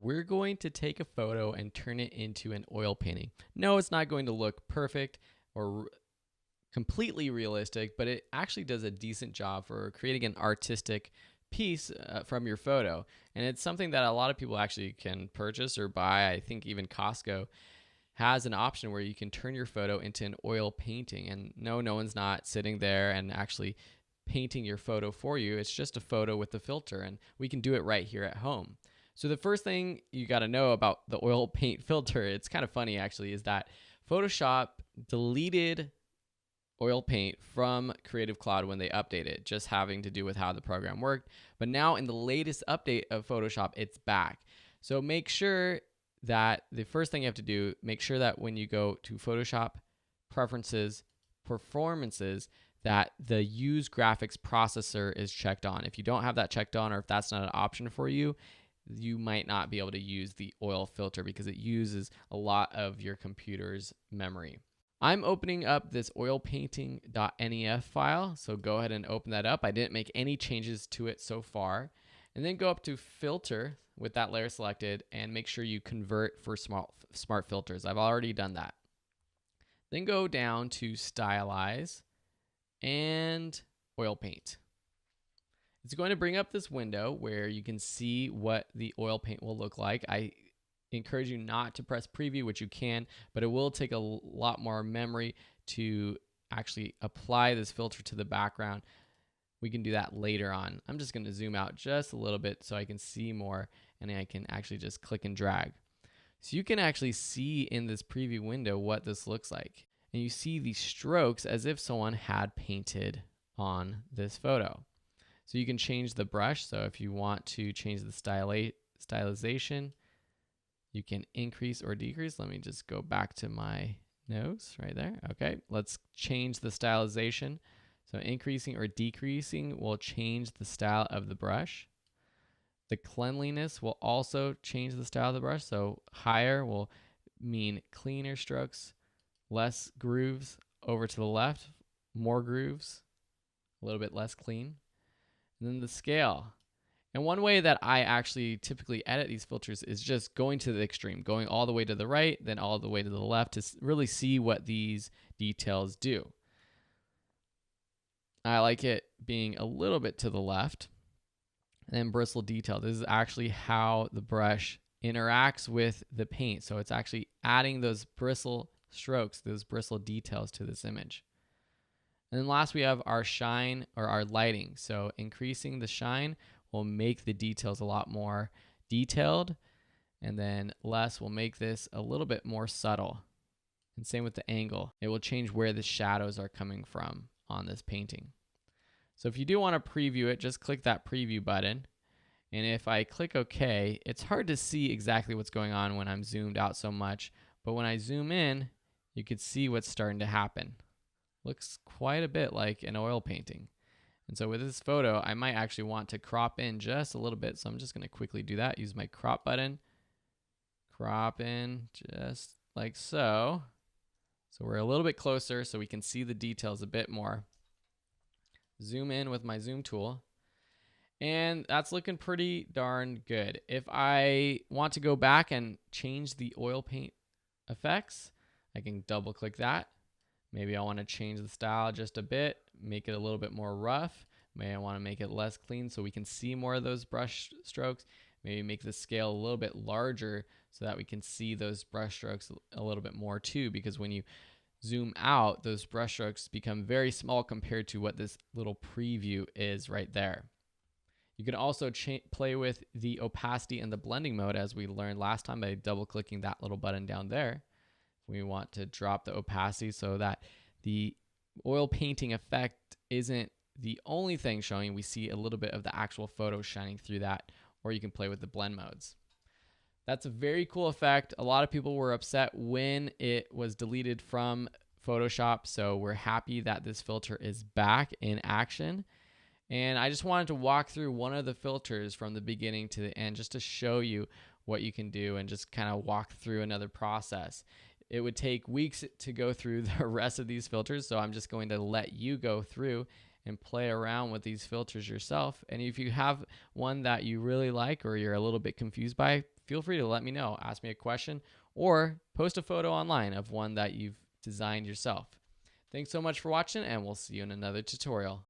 We're going to take a photo and turn it into an oil painting. No, it's not going to look perfect or completely realistic, but it actually does a decent job for creating an artistic piece from your photo. And it's something that a lot of people actually can purchase or buy. I think even Costco has an option where you can turn your photo into an oil painting. And no one's not sitting there and actually painting your photo for you. It's just a photo with the filter, and we can do it right here at home. So the first thing you got to know about the oil paint filter, it's kind of funny actually, is that Photoshop deleted oil paint from Creative Cloud when they updated it, just having to do with how the program worked. But now in the latest update of Photoshop, it's back. So make sure that the first thing you have to do, make sure that when you go to Photoshop, Preferences, Performances, that the Use Graphics Processor is checked on. If you don't have that checked on, or if that's not an option for you, you might not be able to use the oil filter because it uses a lot of your computer's memory. I'm opening up this oilpainting.nef file, so go ahead and open that up. I didn't make any changes to it so far. And then go up to Filter with that layer selected and make sure you convert for smart filters. I've already done that. Then go down to Stylize and Oil Paint. It's going to bring up this window where you can see what the oil paint will look like. I encourage you not to press preview, which you can, but it will take a lot more memory to actually apply this filter to the background. We can do that later on. I'm just going to zoom out just a little bit so I can see more, and I can actually just click and drag. So you can actually see in this preview window what this looks like. And you see these strokes as if someone had painted on this photo. So you can change the brush. So if you want to change the stylization, you can increase or decrease. Let me just go back to my nose right there. Okay, let's change the stylization. So increasing or decreasing will change the style of the brush. The cleanliness will also change the style of the brush. So higher will mean cleaner strokes, less grooves over to the left, more grooves, a little bit less clean. And then the scale. And one way that I actually typically edit these filters is just going to the extreme, going all the way to the right, then all the way to the left to really see what these details do. I like it being a little bit to the left. And then bristle detail. This is actually how the brush interacts with the paint. So it's actually adding those bristle strokes, those bristle details to this image. And then last we have our shine or our lighting. So increasing the shine will make the details a lot more detailed, and then less will make this a little bit more subtle. And same with the angle. It will change where the shadows are coming from on this painting. So if you do want to preview it, just click that preview button. And if I click OK, it's hard to see exactly what's going on when I'm zoomed out so much. But when I zoom in, you can see what's starting to happen. Looks quite a bit like an oil painting. And so with this photo, I might actually want to crop in just a little bit. So I'm just going to quickly do that. Use my crop button. Crop in just like so. So we're a little bit closer so we can see the details a bit more. Zoom in with my zoom tool. And that's looking pretty darn good. If I want to go back and change the oil paint effects, I can double click that. Maybe I want to change the style just a bit, make it a little bit more rough. Maybe I want to make it less clean so we can see more of those brush strokes. Maybe make the scale a little bit larger so that we can see those brush strokes a little bit more too, because when you zoom out, those brush strokes become very small compared to what this little preview is right there. You can also play with the opacity and the blending mode, as we learned last time, by double clicking that little button down there. We want to drop the opacity so that the oil painting effect isn't the only thing showing. We see a little bit of the actual photo shining through that, or you can play with the blend modes. That's a very cool effect. A lot of people were upset when it was deleted from Photoshop, so we're happy that this filter is back in action. And I just wanted to walk through one of the filters from the beginning to the end just to show you what you can do and just kind of walk through another process. It would take weeks to go through the rest of these filters, so I'm just going to let you go through and play around with these filters yourself. And if you have one that you really like or you're a little bit confused by, feel free to let me know, ask me a question, or post a photo online of one that you've designed yourself. Thanks so much for watching, and we'll see you in another tutorial.